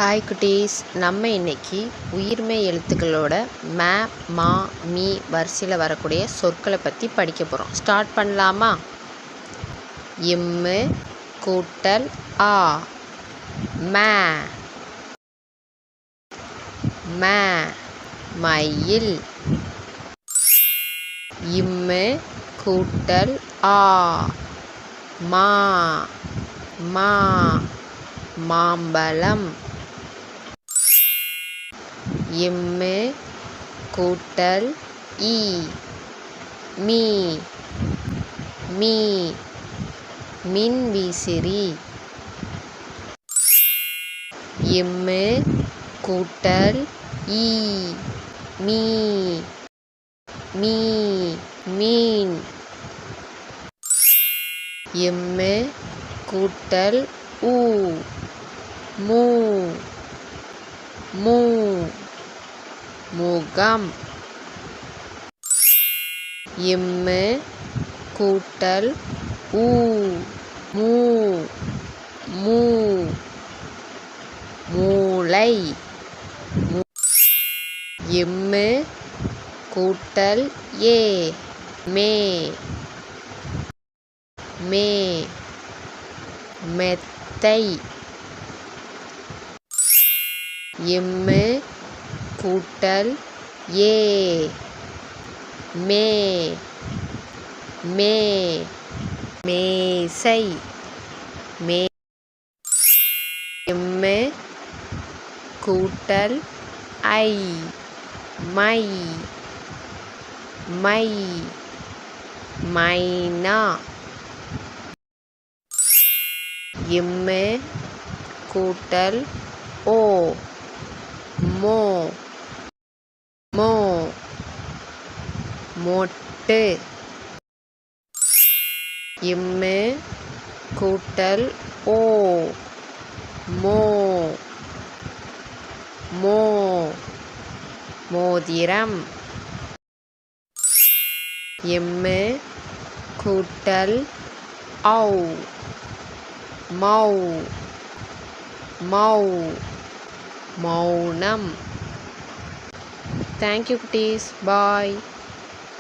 Hi குட்டீஸ், நம்ம இன்னைக்கு உயிர்மெய் எழுத்துக்களோட ம, மா, மீ வரிசையில் வரக்கூடிய சொற்களை பற்றி படிக்க போகிறோம். ஸ்டார்ட் பண்ணலாமா? இம்மு கூட்டல் ஆ, ம. ம மயில். இம்மு கூட்டல் ஆ, மா. மா மாம்பழம். இம்மு கூட்டல் ஈ, மீ. மீ மின்விசிறி. இம்மு கூட்டல் ஈ, மீ. மீ மீன். இம்மு கூட்டல் ஊ, மூ. மூ முகம். இம்மு கூட்டல் ஊ, மூ. மூ மூளை. இம்மு கூட்டல் ஏ, மே. மே மெத்தை. இம்மு கூட்டல் ஏ, மே. மே மேசை. மே. இம்மு கூட்டல் ஐ, மை. மை மைனா. இம்மு கூட்டல் ஓ, மோ. மோ மொட்டு. இம்மு கூட்டல் ஓ, மோ. மோ மோதிரம். இம்மு கூட்டல் ஔ, மௌ. மௌ மௌனம். தேங்க்யூ குட்டீஸ். பாய்.